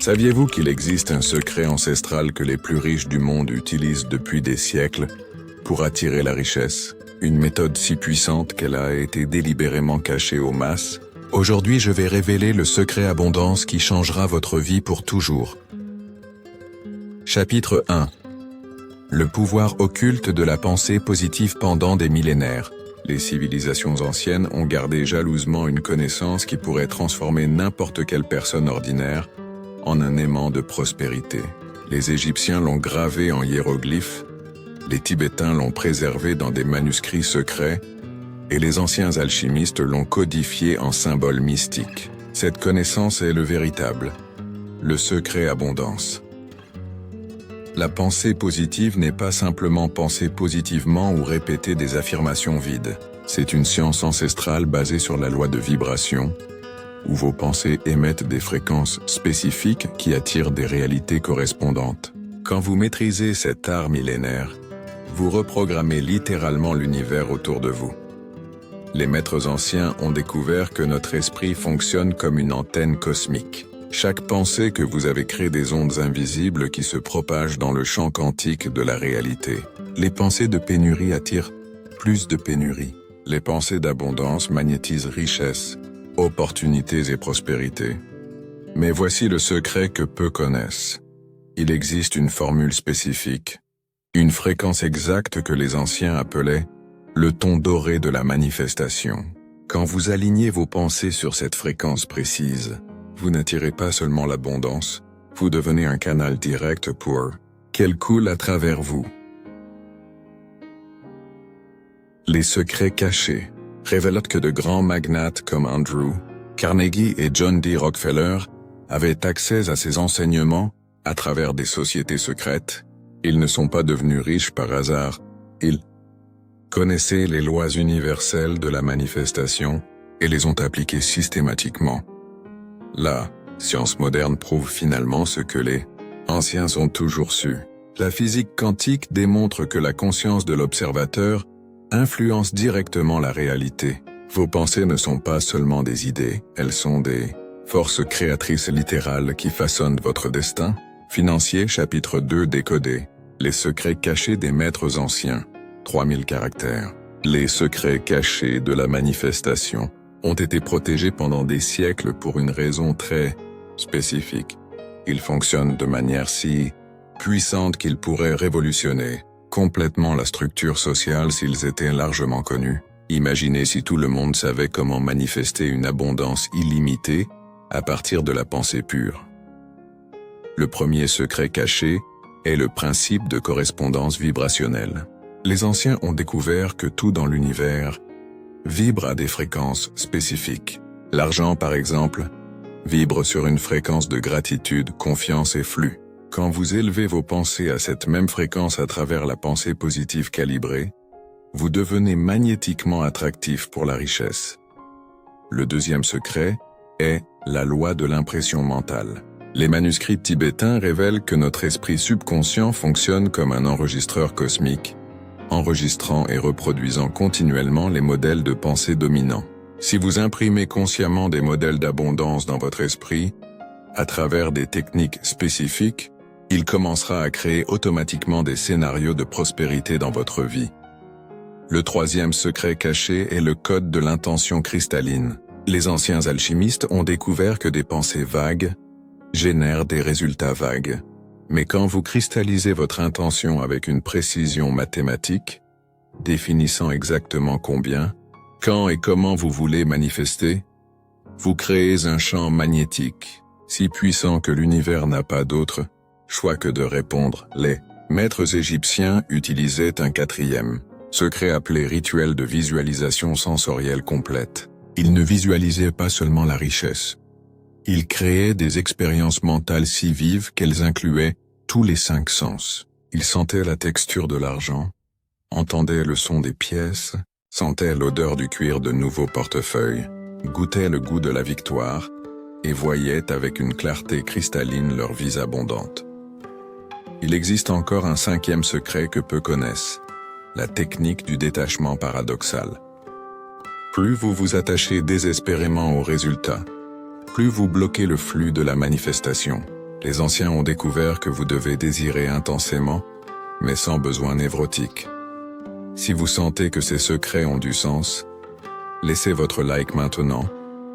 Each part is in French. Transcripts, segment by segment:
Saviez-vous qu'il existe un secret ancestral que les plus riches du monde utilisent depuis des siècles pour attirer la richesse? Une méthode si puissante qu'elle a été délibérément cachée aux masses. Aujourd'hui, je vais révéler le secret abondance qui changera votre vie pour toujours. Chapitre 1. Le pouvoir occulte de la pensée positive pendant des millénaires. Les civilisations anciennes ont gardé jalousement une connaissance qui pourrait transformer n'importe quelle personne ordinaire en un aimant de prospérité. Les Égyptiens l'ont gravé en hiéroglyphes, les Tibétains l'ont préservé dans des manuscrits secrets, et les anciens alchimistes l'ont codifié en symboles mystiques. Cette connaissance est le véritable, le secret abondance. La pensée positive n'est pas simplement penser positivement ou répéter des affirmations vides. C'est une science ancestrale basée sur la loi de vibration, où vos pensées émettent des fréquences spécifiques qui attirent des réalités correspondantes. Quand vous maîtrisez cet art millénaire, vous reprogrammez littéralement l'univers autour de vous. Les maîtres anciens ont découvert que notre esprit fonctionne comme une antenne cosmique. Chaque pensée que vous avez crée des ondes invisibles qui se propagent dans le champ quantique de la réalité. Les pensées de pénurie attirent plus de pénurie. Les pensées d'abondance magnétisent richesse, opportunités et prospérité. Mais voici le secret que peu connaissent. Il existe une formule spécifique, une fréquence exacte que les anciens appelaient le ton doré de la manifestation. Quand vous alignez vos pensées sur cette fréquence précise, vous n'attirez pas seulement l'abondance, vous devenez un canal direct pour qu'elle coule à travers vous. Les secrets cachés révèlent que de grands magnates comme Andrew Carnegie et John D. Rockefeller avaient accès à ces enseignements à travers des sociétés secrètes. Ils ne sont pas devenus riches par hasard, ils connaissaient les lois universelles de la manifestation et les ont appliquées systématiquement. La science moderne prouve finalement ce que les anciens ont toujours su. La physique quantique démontre que la conscience de l'observateur influence directement la réalité. Vos pensées ne sont pas seulement des idées, elles sont des forces créatrices littérales qui façonnent votre destin. Financier, chapitre 2 décodé. Les secrets cachés des maîtres anciens. 3000 caractères. Les secrets cachés de la manifestation ont été protégés pendant des siècles pour une raison très spécifique. Ils fonctionnent de manière si puissante qu'ils pourraient révolutionner complètement la structure sociale s'ils étaient largement connus. Imaginez si tout le monde savait comment manifester une abondance illimitée à partir de la pensée pure. Le premier secret caché est le principe de correspondance vibrationnelle. Les anciens ont découvert que tout dans l'univers vibre à des fréquences spécifiques. L'argent, par exemple, vibre sur une fréquence de gratitude, confiance et flux. Quand vous élevez vos pensées à cette même fréquence à travers la pensée positive calibrée, vous devenez magnétiquement attractif pour la richesse. Le deuxième secret est la loi de l'impression mentale. Les manuscrits tibétains révèlent que notre esprit subconscient fonctionne comme un enregistreur cosmique, enregistrant et reproduisant continuellement les modèles de pensée dominants. Si vous imprimez consciemment des modèles d'abondance dans votre esprit, à travers des techniques spécifiques, il commencera à créer automatiquement des scénarios de prospérité dans votre vie. Le troisième secret caché est le code de l'intention cristalline. Les anciens alchimistes ont découvert que des pensées vagues génèrent des résultats vagues. Mais quand vous cristallisez votre intention avec une précision mathématique, définissant exactement combien, quand et comment vous voulez manifester, vous créez un champ magnétique, si puissant que l'univers n'a pas d'autre choix que de répondre. Les maîtres égyptiens utilisaient un quatrième secret appelé rituel de visualisation sensorielle complète. Ils ne visualisaient pas seulement la richesse. Ils créaient des expériences mentales si vives qu'elles incluaient tous les 5 sens. Ils sentaient la texture de l'argent, entendaient le son des pièces, sentaient l'odeur du cuir de nouveaux portefeuilles, goûtaient le goût de la victoire et voyaient avec une clarté cristalline leur vie abondante. Il existe encore un 5e secret que peu connaissent, la technique du détachement paradoxal. Plus vous vous attachez désespérément au résultat, plus vous bloquez le flux de la manifestation. Les anciens ont découvert que vous devez désirer intensément, mais sans besoin névrotique. Si vous sentez que ces secrets ont du sens, laissez votre like maintenant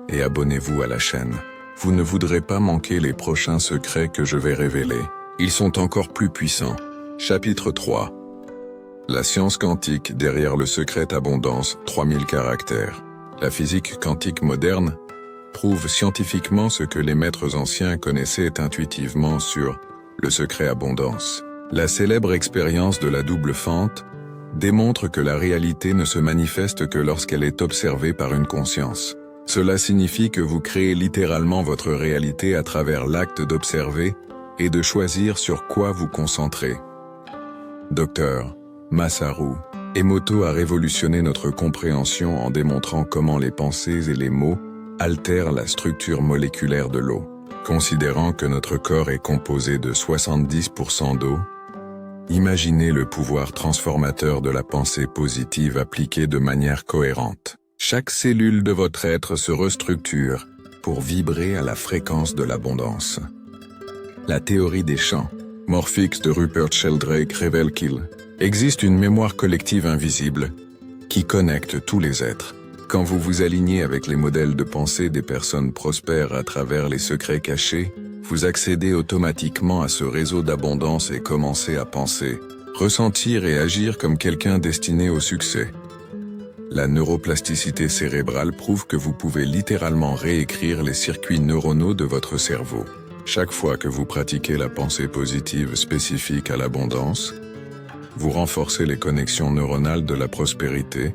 et abonnez-vous à la chaîne. Vous ne voudrez pas manquer les prochains secrets que je vais révéler. Ils sont encore plus puissants. Chapitre 3. La science quantique derrière le secret abondance, 3000 caractères. La physique quantique moderne prouve scientifiquement ce que les maîtres anciens connaissaient intuitivement sur le secret abondance. La célèbre expérience de la double fente démontre que la réalité ne se manifeste que lorsqu'elle est observée par une conscience. Cela signifie que vous créez littéralement votre réalité à travers l'acte d'observer et de choisir sur quoi vous concentrer. Dr. Masaru Emoto a révolutionné notre compréhension en démontrant comment les pensées et les mots altèrent la structure moléculaire de l'eau. Considérant que notre corps est composé de 70% d'eau, imaginez le pouvoir transformateur de la pensée positive appliquée de manière cohérente. Chaque cellule de votre être se restructure pour vibrer à la fréquence de l'abondance. La théorie des champs, Morphix de Rupert Sheldrake, révèle qu'il existe une mémoire collective invisible qui connecte tous les êtres. Quand vous vous alignez avec les modèles de pensée des personnes prospères à travers les secrets cachés, vous accédez automatiquement à ce réseau d'abondance et commencez à penser, ressentir et agir comme quelqu'un destiné au succès. La neuroplasticité cérébrale prouve que vous pouvez littéralement réécrire les circuits neuronaux de votre cerveau. Chaque fois que vous pratiquez la pensée positive spécifique à l'abondance, vous renforcez les connexions neuronales de la prospérité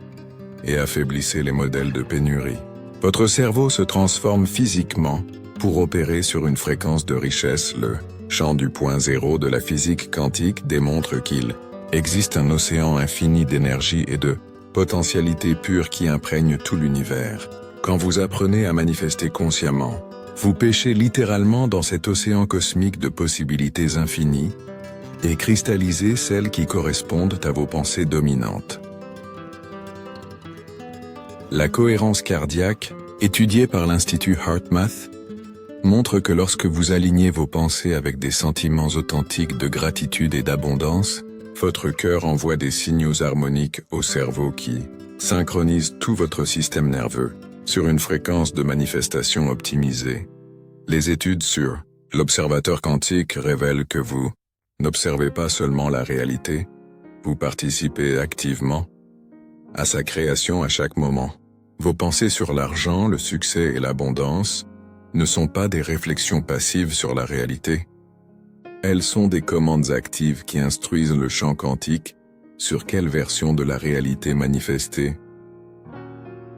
et affaiblissez les modèles de pénurie. Votre cerveau se transforme physiquement pour opérer sur une fréquence de richesse. Le champ du point zéro de la physique quantique démontre qu'il existe un océan infini d'énergie et de potentialité pure qui imprègne tout l'univers. Quand vous apprenez à manifester consciemment, vous pêchez littéralement dans cet océan cosmique de possibilités infinies et cristallisez celles qui correspondent à vos pensées dominantes. La cohérence cardiaque, étudiée par l'Institut HeartMath, montre que lorsque vous alignez vos pensées avec des sentiments authentiques de gratitude et d'abondance, votre cœur envoie des signaux harmoniques au cerveau qui synchronisent tout votre système nerveux sur une fréquence de manifestation optimisée. Les études sur l'observateur quantique révèlent que vous n'observez pas seulement la réalité, vous participez activement à sa création à chaque moment. Vos pensées sur l'argent, le succès et l'abondance ne sont pas des réflexions passives sur la réalité. Elles sont des commandes actives qui instruisent le champ quantique sur quelle version de la réalité manifester.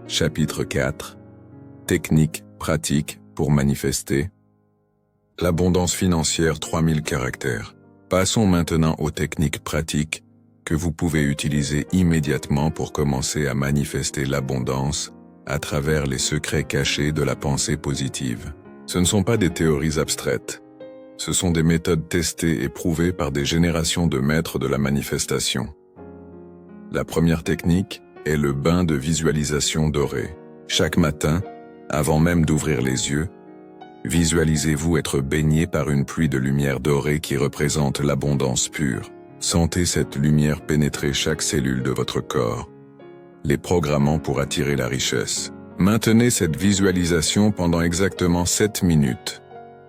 Chapitre 4. Techniques pratiques pour manifester. L'abondance financière, 3000 caractères. Passons maintenant aux techniques pratiques que vous pouvez utiliser immédiatement pour commencer à manifester l'abondance à travers les secrets cachés de la pensée positive. Ce ne sont pas des théories abstraites. Ce sont des méthodes testées et prouvées par des générations de maîtres de la manifestation. La première technique est le bain de visualisation dorée. Chaque matin, avant même d'ouvrir les yeux, visualisez-vous être baigné par une pluie de lumière dorée qui représente l'abondance pure. Sentez cette lumière pénétrer chaque cellule de votre corps, les programmant pour attirer la richesse. Maintenez cette visualisation pendant exactement 7 minutes.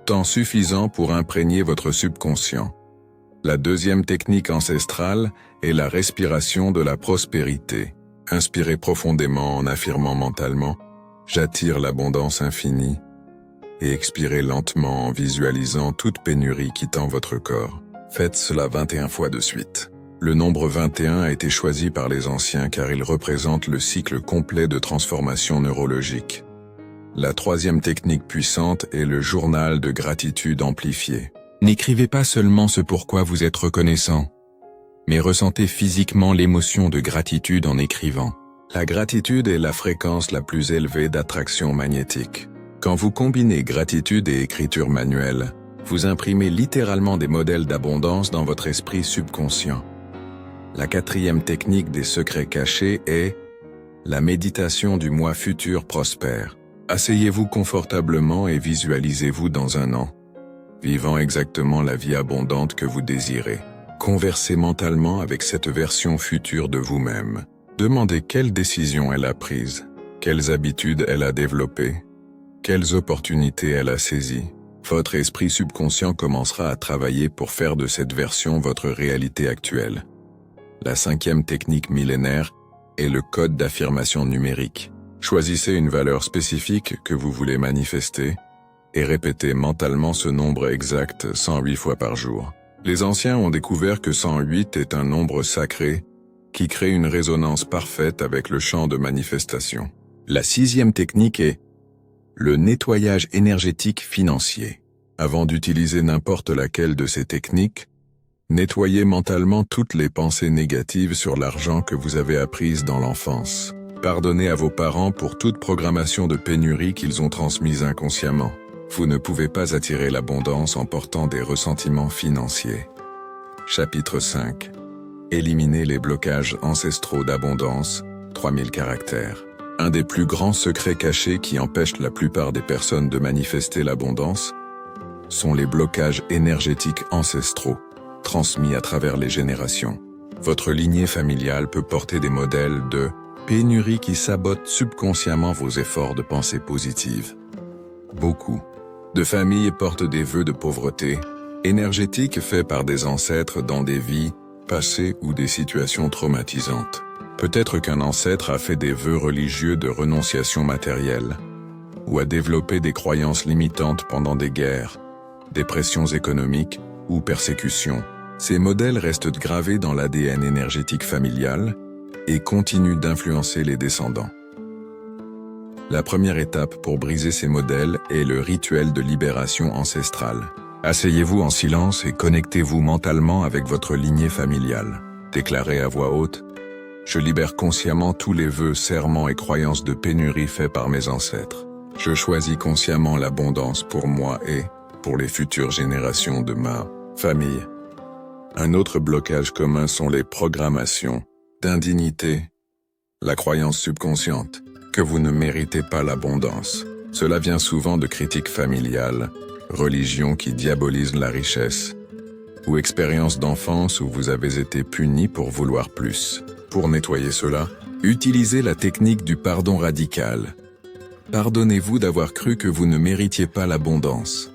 Temps suffisant pour imprégner votre subconscient. La deuxième technique ancestrale est la respiration de la prospérité. Inspirez profondément en affirmant mentalement « J'attire l'abondance infinie » et expirez lentement en visualisant toute pénurie quittant votre corps. Faites cela 21 fois de suite. Le nombre 21 a été choisi par les anciens car il représente le cycle complet de transformation neurologique. La troisième technique puissante est le journal de gratitude amplifié. N'écrivez pas seulement ce pourquoi vous êtes reconnaissant, mais ressentez physiquement l'émotion de gratitude en écrivant. La gratitude est la fréquence la plus élevée d'attraction magnétique. Quand vous combinez gratitude et écriture manuelle, vous imprimez littéralement des modèles d'abondance dans votre esprit subconscient. La quatrième technique des secrets cachés est la méditation du moi futur prospère. Asseyez-vous confortablement et visualisez-vous dans un an, vivant exactement la vie abondante que vous désirez. Conversez mentalement avec cette version future de vous-même. Demandez quelles décisions elle a prises, quelles habitudes elle a développées, quelles opportunités elle a saisies. Votre esprit subconscient commencera à travailler pour faire de cette version votre réalité actuelle. La 5e technique millénaire est le code d'affirmation numérique. Choisissez une valeur spécifique que vous voulez manifester et répétez mentalement ce nombre exact 108 fois par jour. Les anciens ont découvert que 108 est un nombre sacré qui crée une résonance parfaite avec le champ de manifestation. La 6e technique est le nettoyage énergétique financier. Avant d'utiliser n'importe laquelle de ces techniques, nettoyez mentalement toutes les pensées négatives sur l'argent que vous avez apprises dans l'enfance. Pardonnez à vos parents pour toute programmation de pénurie qu'ils ont transmise inconsciemment. Vous ne pouvez pas attirer l'abondance en portant des ressentiments financiers. Chapitre 5. Éliminez les blocages ancestraux d'abondance, 3000 caractères. Un des plus grands secrets cachés qui empêchent la plupart des personnes de manifester l'abondance sont les blocages énergétiques ancestraux, transmis à travers les générations. Votre lignée familiale peut porter des modèles de pénurie qui sabotent subconsciemment vos efforts de pensée positive. Beaucoup de familles portent des vœux de pauvreté énergétique faits par des ancêtres dans des vies passées ou des situations traumatisantes. Peut-être qu'un ancêtre a fait des vœux religieux de renonciation matérielle, ou a développé des croyances limitantes pendant des guerres, des pressions économiques ou persécutions. Ces modèles restent gravés dans l'ADN énergétique familial et continuent d'influencer les descendants. La première étape pour briser ces modèles est le rituel de libération ancestrale. Asseyez-vous en silence et connectez-vous mentalement avec votre lignée familiale. Déclarez à voix haute: je libère consciemment tous les vœux, serments et croyances de pénurie faits par mes ancêtres. Je choisis consciemment l'abondance pour moi et pour les futures générations de ma famille. Un autre blocage commun sont les programmations d'indignité, la croyance subconsciente que vous ne méritez pas l'abondance. Cela vient souvent de critiques familiales, religions qui diabolisent la richesse, ou expériences d'enfance où vous avez été puni pour vouloir plus. Pour nettoyer cela, utilisez la technique du pardon radical. Pardonnez-vous d'avoir cru que vous ne méritiez pas l'abondance.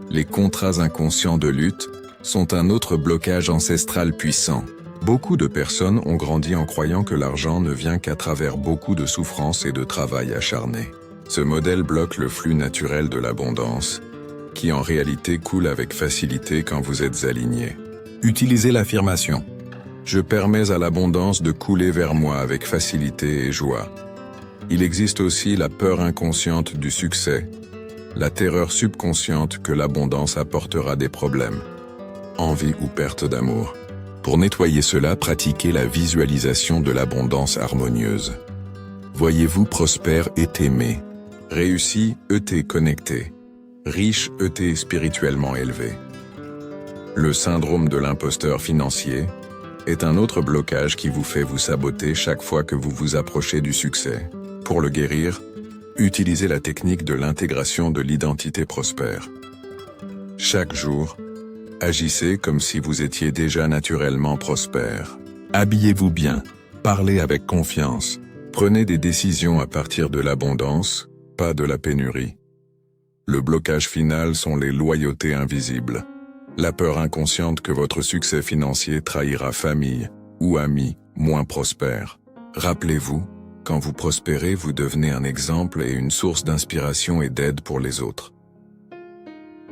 Les contrats inconscients de lutte sont un autre blocage ancestral puissant. Beaucoup de personnes ont grandi en croyant que l'argent ne vient qu'à travers beaucoup de souffrance et de travail acharné. Ce modèle bloque le flux naturel de l'abondance, qui en réalité coule avec facilité quand vous êtes aligné. Utilisez l'affirmation: je permets à l'abondance de couler vers moi avec facilité et joie. Il existe aussi la peur inconsciente du succès, la terreur subconsciente que l'abondance apportera des problèmes, envie ou perte d'amour. Pour nettoyer cela, pratiquez la visualisation de l'abondance harmonieuse. Voyez-vous prospère et aimé, réussi et connecté, riche et spirituellement élevé. Le syndrome de l'imposteur financier est un autre blocage qui vous fait vous saboter chaque fois que vous vous approchez du succès. Pour le guérir, utilisez la technique de l'intégration de l'identité prospère. Chaque jour, agissez comme si vous étiez déjà naturellement prospère. Habillez-vous bien, parlez avec confiance, prenez des décisions à partir de l'abondance, pas de la pénurie. Le blocage final sont les loyautés invisibles. La peur inconsciente que votre succès financier trahira famille ou amis moins prospères. Rappelez-vous, quand vous prospérez, vous devenez un exemple et une source d'inspiration et d'aide pour les autres.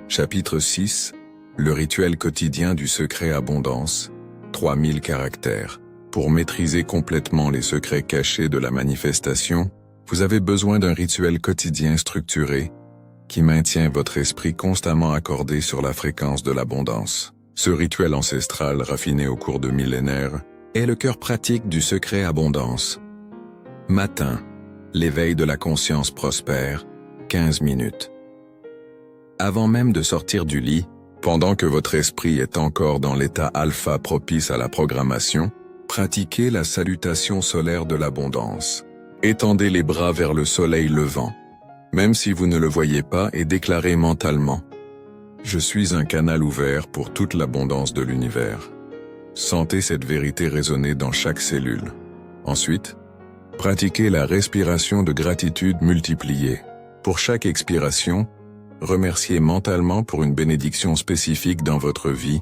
Chapitre 6. Le rituel quotidien du secret abondance, 3000 caractères. Pour maîtriser complètement les secrets cachés de la manifestation, vous avez besoin d'un rituel quotidien structuré qui maintient votre esprit constamment accordé sur la fréquence de l'abondance. Ce rituel ancestral raffiné au cours de millénaires est le cœur pratique du secret abondance. Matin, l'éveil de la conscience prospère, 15 minutes. Avant même de sortir du lit, pendant que votre esprit est encore dans l'état alpha propice à la programmation, pratiquez la salutation solaire de l'abondance. Étendez les bras vers le soleil levant, même si vous ne le voyez pas, et déclarez mentalement: Je suis un canal ouvert pour toute l'abondance de l'univers. Sentez cette vérité résonner dans chaque cellule. Ensuite, pratiquez la respiration de gratitude multipliée. Pour chaque expiration, remerciez mentalement pour une bénédiction spécifique dans votre vie,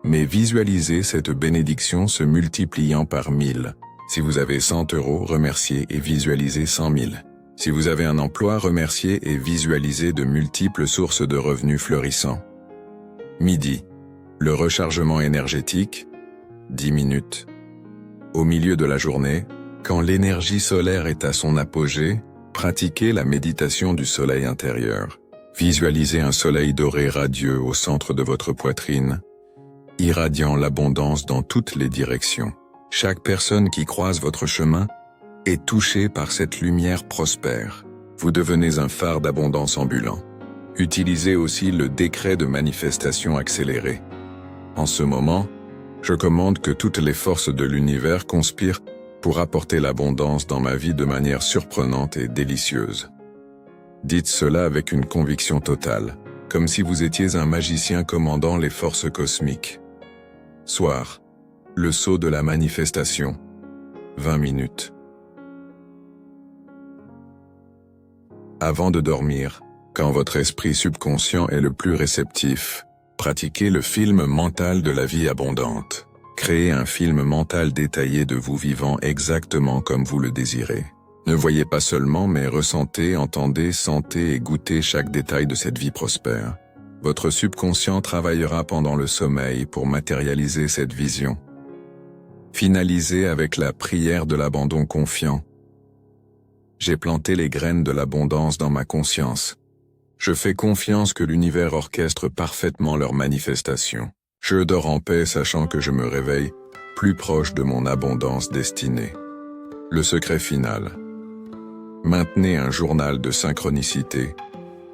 mais visualisez cette bénédiction se multipliant par 1000. Si vous avez 100 €, remerciez et visualisez 100 000. Si vous avez un emploi, remerciez et visualisez de multiples sources de revenus florissants. Midi. Le rechargement énergétique, 10 minutes. Au milieu de la journée, quand l'énergie solaire est à son apogée, pratiquez la méditation du soleil intérieur. Visualisez un soleil doré radieux au centre de votre poitrine, irradiant l'abondance dans toutes les directions. Chaque personne qui croise votre chemin est touchée par cette lumière prospère. Vous devenez un phare d'abondance ambulant. Utilisez aussi le décret de manifestation accéléré. En ce moment, je commande que toutes les forces de l'univers conspirent pour apporter l'abondance dans ma vie de manière surprenante et délicieuse. Dites cela avec une conviction totale, comme si vous étiez un magicien commandant les forces cosmiques. Soir. Le saut de la manifestation. 20 minutes. Avant de dormir, quand votre esprit subconscient est le plus réceptif, pratiquez le film mental de la vie abondante. Créez un film mental détaillé de vous vivant exactement comme vous le désirez. Ne voyez pas seulement, mais ressentez, entendez, sentez et goûtez chaque détail de cette vie prospère. Votre subconscient travaillera pendant le sommeil pour matérialiser cette vision. Finalisez avec la prière de l'abandon confiant. J'ai planté les graines de l'abondance dans ma conscience. Je fais confiance que l'univers orchestre parfaitement leur manifestation. Je dors en paix sachant que je me réveille plus proche de mon abondance destinée. Le secret final. Maintenez un journal de synchronicité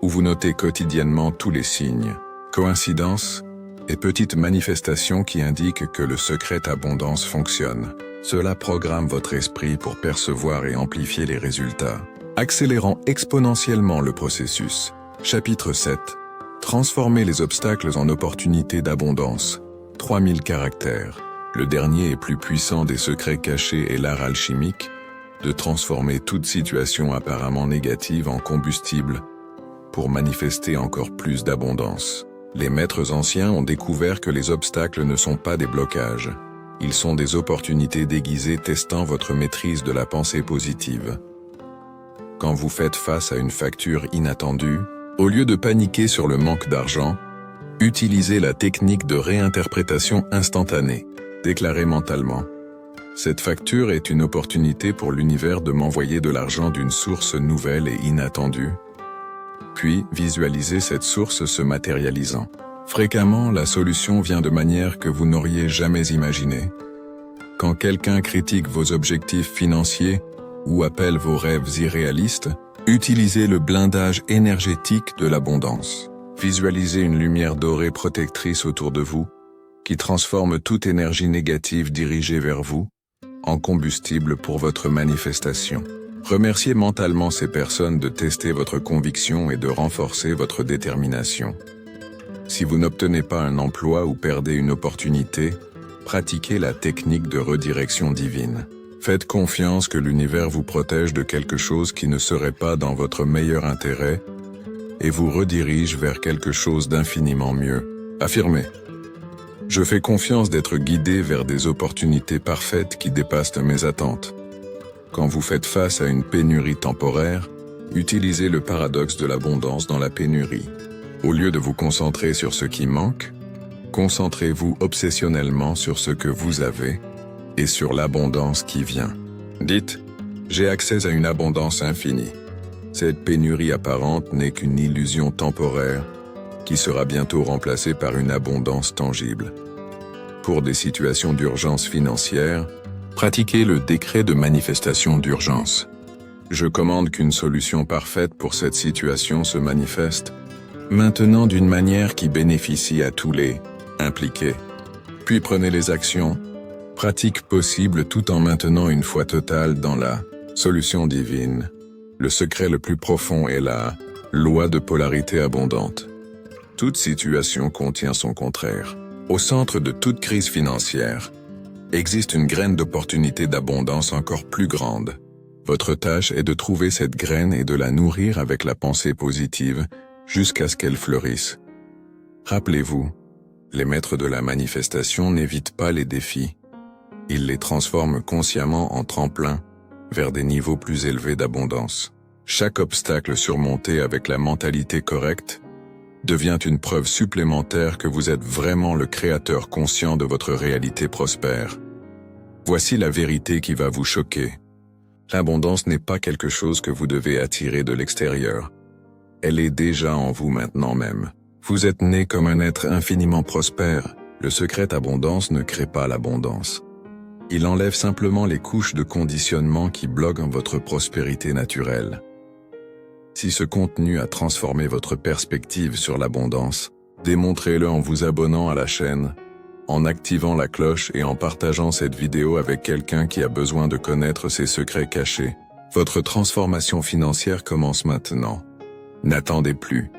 où vous notez quotidiennement tous les signes, coïncidences et petites manifestations qui indiquent que le secret abondance fonctionne. Cela programme votre esprit pour percevoir et amplifier les résultats, accélérant exponentiellement le processus. Chapitre 7. Transformer les obstacles en opportunités d'abondance. 3000 caractères. Le dernier et plus puissant des secrets cachés est l'art alchimique, de transformer toute situation apparemment négative en combustible pour manifester encore plus d'abondance. Les maîtres anciens ont découvert que les obstacles ne sont pas des blocages. Ils sont des opportunités déguisées testant votre maîtrise de la pensée positive. Quand vous faites face à une facture inattendue, au lieu de paniquer sur le manque d'argent, utilisez la technique de réinterprétation instantanée. Déclarez mentalement. Cette facture est une opportunité pour l'univers de m'envoyer de l'argent d'une source nouvelle et inattendue. Puis, visualisez cette source se matérialisant. Fréquemment, la solution vient de manière que vous n'auriez jamais imaginée. Quand quelqu'un critique vos objectifs financiers ou appelle vos rêves irréalistes, utilisez le blindage énergétique de l'abondance. Visualisez une lumière dorée protectrice autour de vous, qui transforme toute énergie négative dirigée vers vous, en combustible pour votre manifestation. Remerciez mentalement ces personnes de tester votre conviction et de renforcer votre détermination. Si vous n'obtenez pas un emploi ou perdez une opportunité, pratiquez la technique de redirection divine. Faites confiance que l'univers vous protège de quelque chose qui ne serait pas dans votre meilleur intérêt et vous redirige vers quelque chose d'infiniment mieux. Affirmez. Je fais confiance d'être guidé vers des opportunités parfaites qui dépassent mes attentes. Quand vous faites face à une pénurie temporaire, utilisez le paradoxe de l'abondance dans la pénurie. Au lieu de vous concentrer sur ce qui manque, concentrez-vous obsessionnellement sur ce que vous avez et sur l'abondance qui vient. Dites, j'ai accès à une abondance infinie. Cette pénurie apparente n'est qu'une illusion temporaire qui sera bientôt remplacée par une abondance tangible. Pour des situations d'urgence financière, pratiquez le décret de manifestation d'urgence. Je commande qu'une solution parfaite pour cette situation se manifeste, maintenant d'une manière qui bénéficie à tous les impliqués. Puis prenez les actions, pratiques possibles tout en maintenant une foi totale dans la solution divine. Le secret le plus profond est la loi de polarité abondante. Toute situation contient son contraire. Au centre de toute crise financière, existe une graine d'opportunité d'abondance encore plus grande. Votre tâche est de trouver cette graine et de la nourrir avec la pensée positive jusqu'à ce qu'elle fleurisse. Rappelez-vous, les maîtres de la manifestation n'évitent pas les défis. Ils les transforment consciemment en tremplins vers des niveaux plus élevés d'abondance. Chaque obstacle surmonté avec la mentalité correcte devient une preuve supplémentaire que vous êtes vraiment le créateur conscient de votre réalité prospère. Voici la vérité qui va vous choquer. L'abondance n'est pas quelque chose que vous devez attirer de l'extérieur. Elle est déjà en vous maintenant même. Vous êtes né comme un être infiniment prospère. Le secret abondance ne crée pas l'abondance. Il enlève simplement les couches de conditionnement qui bloquent votre prospérité naturelle. Si ce contenu a transformé votre perspective sur l'abondance, démontrez-le en vous abonnant à la chaîne, en activant la cloche et en partageant cette vidéo avec quelqu'un qui a besoin de connaître ses secrets cachés. Votre transformation financière commence maintenant. N'attendez plus.